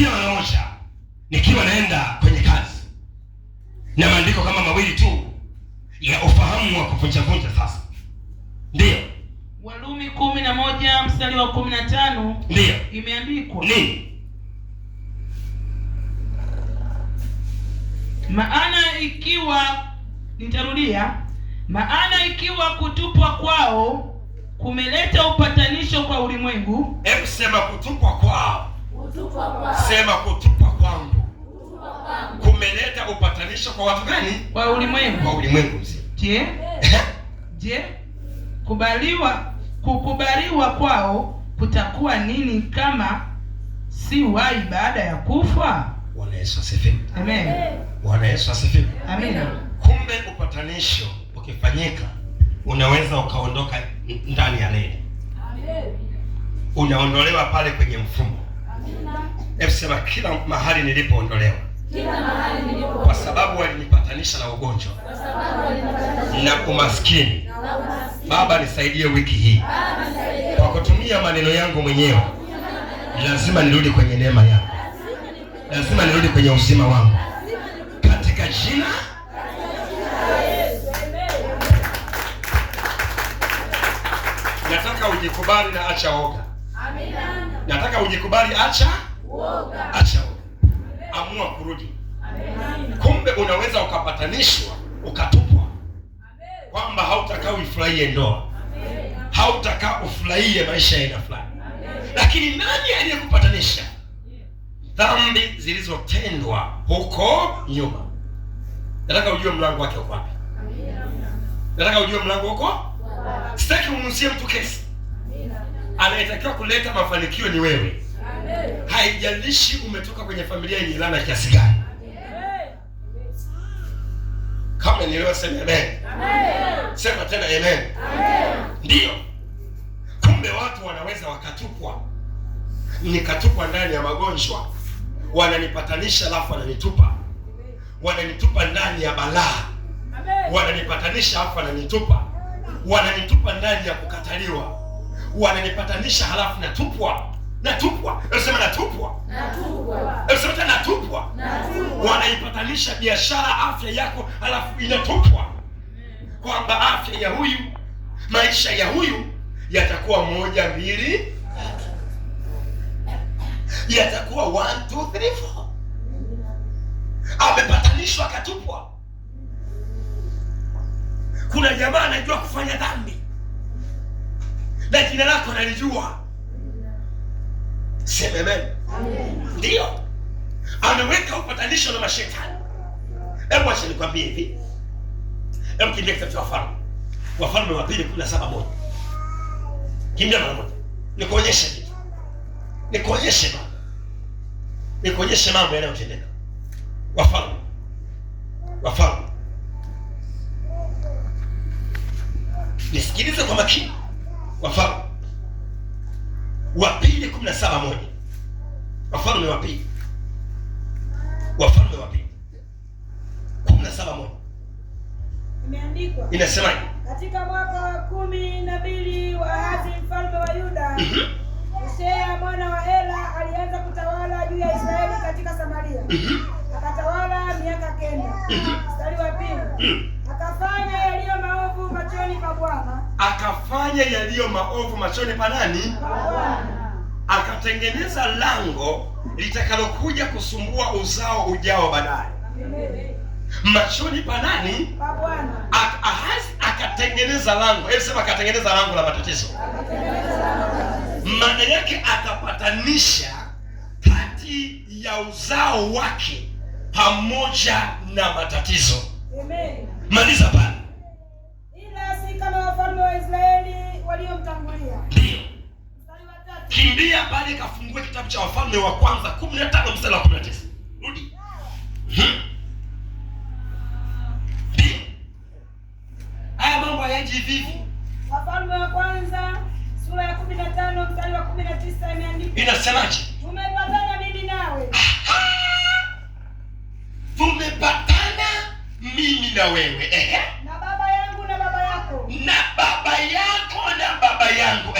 Nilifikiria mara moja nikiwa naenda kwenye kazi na maandiko kama mawili tu ya ufahamu wa kuvunja. Sasa ndio Warumi 11 mstari wa 15 ndio imeandikwa nini? Maana ikiwa kutupwa kwao kumeleta upatanisho kwa ulimwengu. Hebu sema kutupwa kwao. Sema kutupwa kwangu kumeleta upatanisho kwa watu gani? Kwa ulimwengu. Kwa ulimwengu mzima. Je, kukubaliwa kwao kutakuwa nini kama si uhai baada ya kufa? Bwana Yesu asifiwe. Amen. Bwana Yesu asifiwe. Amen. Kumbe upatanisho ukifanyika unaweza ukaondoka ndani ya neno. Amen. Unaondolewa pale kwenye mfumo. Amina. Hebu sema kila mahali nilipoondolewa. Kwa sababu walinipatanisha na ugonjwa. Na umaskini. Baba nisaidie wiki hii. Kwa kutumia maneno yangu mwenyewe. Lazima nirudi kwenye neema yako. Lazima nirudi kwenye uzima wangu. Katika jina nataka ujikubali na acha woga. Amina. Nataka ujikubali, acha woga. Acha woga. Amua kurudi. Amen. Kumbe unaweza ukapatanishwa ukatupwa. Amen. Kwamba hautakaa ufurahie ndoa. Amen. Hautakaa ufurahie maisha ya aina fulani. Lakini nani aliyekupatanisha? Dhambi zilizotendwa huko nyuma. Nataka ujue mlango wake uko wapi. Nataka ujue mlango uko. Sitaki umnusie mtu kesi. Anayetakiwa kuleta mafanikio ni wewe. Haijalishi umetoka kwenye familia yenye laana kiasi gani. Kama nielewa sema amen. Sema tena amen. Ndio. Kumbe watu wanaweza wakatupwa. Nikatupwa ndani ya magonjwa. Wananipatanisha alafu wananitupa. Wananitupa ndani ya balaa. Wananipatanisha alafu wananitupa. Wananitupa ndani ya kukataliwa. Wananipatanisha halafu natupwa. Sema natupwa. Sema tena natupwa. Wanaipatanisha biashara, afya yako, halafu inatupwa. Kwamba afya ya huyu, maisha ya huyu yatakuwa 1 2 3. Yatakuwa 1 2 3 4. Amepatanishwa akatupwa. Kuna jamaa anajua kufanya dhambi na jina lako nalijua. Sema amen. Ndio. Ameweka upatanisho na mashetani. Hebu acha nikwambie hivi. Hebu kimbia kitabu cha Wafalme wa pili 17:1. Kimbia mara moja. Nikuonyeshe kitu. Nikuonyeshe mambo yanayotendeka. Wafalme. Nisikilize kwa makini. Wafalme wa pili 17:1. Wafalme wa pili 17:1. Imeandikwa. Inasemaje? Katika mwaka wa 12 wa Ahazi mfalme wa Yuda, Hosea mwana wa Ela alianza kutawala juu ya Israeli katika Samaria. Akatawala miaka 9. Mstari wa 2. Akafanya yaliyo maovu machoni pa Bwana. Akafanya yaliyo maovu machoni pa nani? Pa Bwana. Akatengeneza lango litakalokuja kusumbua uzao ujao baadaye. Machoni pa nani? Pa Bwana. Ahazi akatengeneza lango. Hebu sema akatengeneza lango la matatizo. Maana yake akapatanisha kati ya uzao wake pamoja na matatizo. Amen. Maliza pale. Ila si kama wafalme wa Israeli waliomtangulia. Ndio. Kimbia pale kafungue kitabu cha Wafalme wa kwanza 15 mstari wa 19. Rudi. Haya mambo hayaji vivi. Wafalme wa kwanza sura ya 15 mstari wa 19 imeandikwa. Inasemaje? Tumepatana mimi nawe. Tumepatana mimi na wewe. Na baba yangu na baba yako. Na baba yako na baba yangu.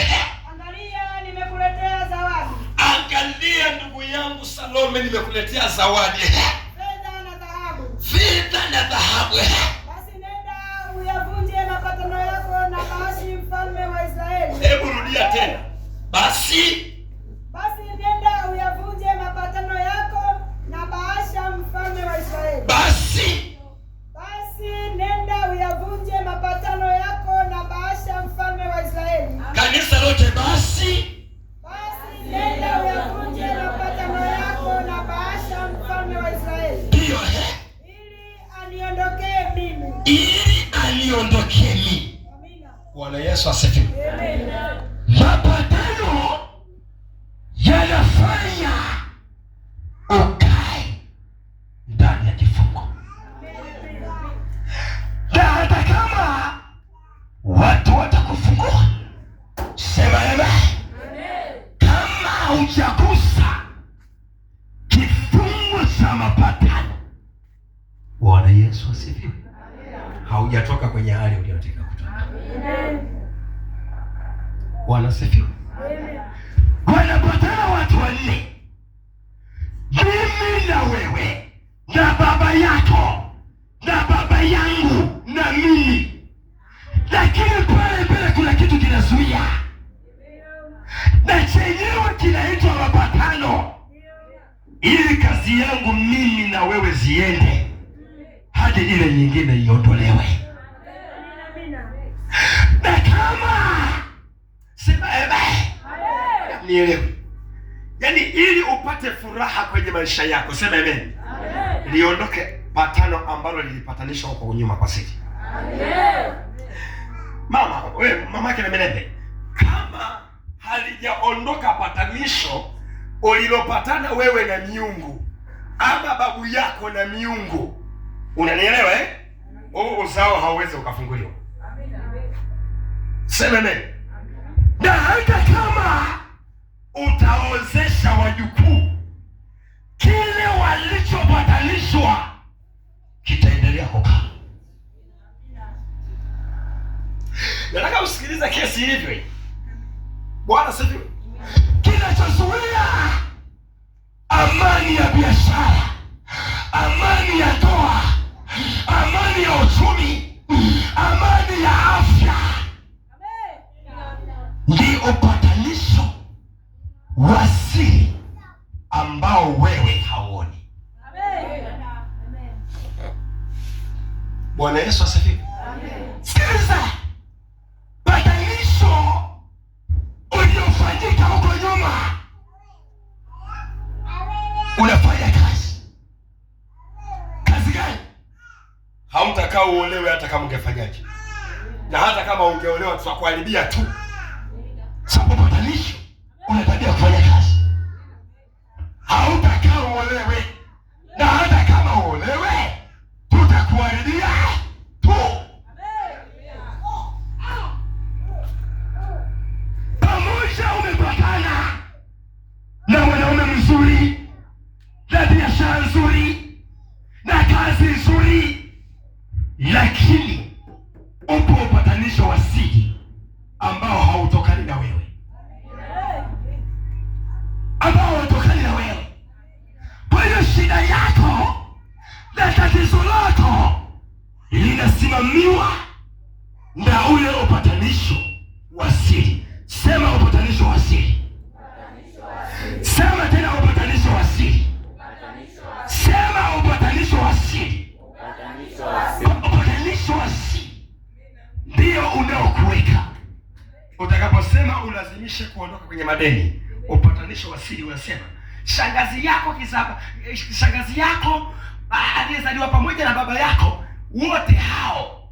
Angalia nimekuletea zawadi. Angalia ndugu yangu. yangu Salome, nimekuletea zawadi, fedha na dhahabu. Fedha na dhahabu. Basi nenda uyavunje mapatano yako na Baashi mfalme wa Israeli. Hebu rudia tena. Basi nenda uyavunje mapatano yako na Baasha mfalme wa Israeli. Basi nenda uyavunje mapatano yako na Baasha mfalme wa Israeli. Kanisa lote basi nenda uyavunje mapatano yako na Baasha mfalme wa Israeli. Ndio, ili aniondokee mimi. Amina. Bwana Yesu asifiwe. Amen. Mapatano yanafanya ukae ndani ya kifungo. Na hata kama watu watakufungua, sema amen. Kama hujagusa kifungo cha mapatano, Bwana Yesu asifiwe, haujatoka kwenye hali uliyotaka kutoka. Bwana asifiwe. Wanapatana watu wanne, mimi na wewe na baba yako na baba yangu na mimi, lakini pale mbele kuna kitu kinazuia, na chenyewe kinaitwa mapatano, ili kazi yangu mimi na wewe ziende hadi ile nyingine iondolewe. Na kama sema nielewe, yaani ili upate furaha kwenye maisha yako, sema amen, liondoke patano ambalo lilipatanishwa huko nyuma kwa siri. Mama, wewe mamake na menende, kama halijaondoka patanisho ulilopatana wewe na miungu ama babu yako na miungu, unanielewa huo uzao hauwezi ukafunguliwa. Sema amen. Na hata kama utaozesha wajukuu, kile walichopatanishwa kitaendelea kukaa. Nataka usikilize kesi hivyo. Bwana sifiwe. Kinachozuia amani ya biashara, amani ya ndoa, amani ya uchumi, amani ya afya, ni upatanisho wa siri ambao wewe hauoni. Bwana Yesu asifiwe. Sikiliza, patanisho uliofanyika huko nyuma, unafanya kazi gani? Hautakaa uolewe hata kama ungefanyaje, na hata kama ungeolewa tutakuharibia tu. Sababu patanisho unatabia kufanya kazi. Hautakaa uolewe, na hata kama uolewe tutakuharibia tu. Pamoja umepatana na mwanaume mzuri na biashara nzuri na kazi nzuri, lakini upo upatanisho wa siri ambao hautokani na wewe, ambao hautokani na wewe. Kwa hiyo shida yako na tatizo lako linasimamiwa na ule upatanisho wa siri. Sema upatanisho wa siri. Sema tena upatanisho wa siri. Sema upatanisho wa siri. Upatanisho wa siri ndio unaokuweka. Utakaposema ulazimishe kuondoka kwenye madeni, upatanisho wa siri unasema shangazi yako aliyezaliwa pamoja na baba yako, wote hao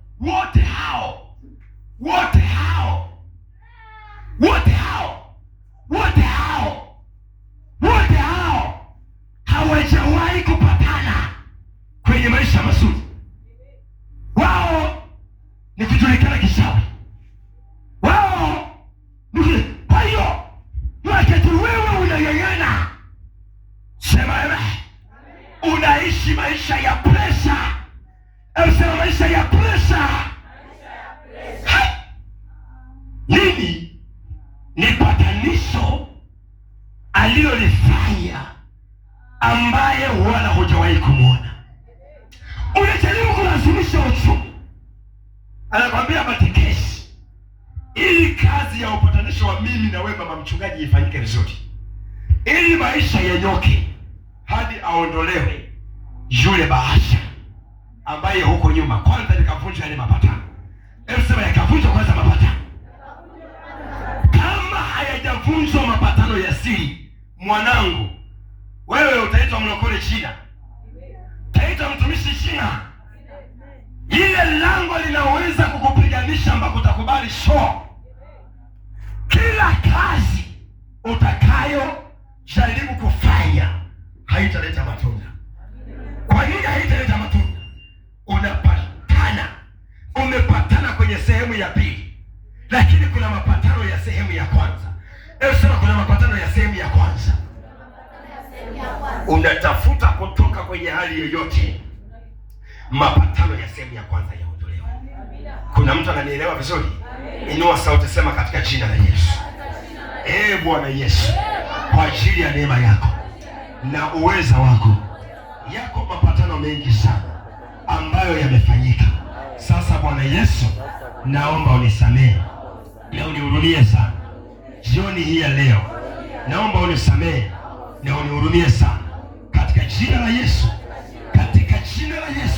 hawajawahi kupatana kwenye maisha mazuri. Wao ni kujulikana kishawi. Wao ni kwa hiyo wakati wewe unayang'ana, sema amen, unaishi maisha ya presha. Sema maisha ya presha. Nini ni patanisho alilolifanya ambaye wala hujawahi kumwona. Unajaribu kulazimisha uchumi, anakwambia batekeshi, ili kazi ya upatanisho wa mimi na wewe mama mchungaji ifanyike vizuri, ili maisha yanyoke, hadi aondolewe yule bahasha ambaye huko nyuma kwanza nikavunja yale mapatano. Sema yakavunjwa kwanza mapatano. Kama hayajavunjwa mapatano ya siri, mwanangu, wewe utaitwa mlokole China, utaitwa mtumishi China. Ile lango linaweza kukupiganisha mpaka utakubali show. Kila kazi utakayo jaribu kufanya haitaleta matunda. Kwa nini haitaleta matunda? Umepatana kwenye sehemu ya pili, lakini kuna mapatano ya sehemu ya kwanza. Sema kuna mapatano ya sehemu ya kwanza. Unatafuta kutoka kwenye hali yoyote, mapatano ya sehemu ya kwanza yaondolewe. Kuna mtu ananielewa vizuri? Inua sauti, sema katika jina la Yesu. Bwana Yesu, kwa ajili ya neema yako na uweza wako, yako mapatano mengi sana ambayo yamefanyika. Sasa Bwana Yesu, naomba unisamehe na unihurumie sana. Jioni hii ya leo naomba unisamehe na unihurumie sana, katika jina la Yesu, katika jina la Yesu.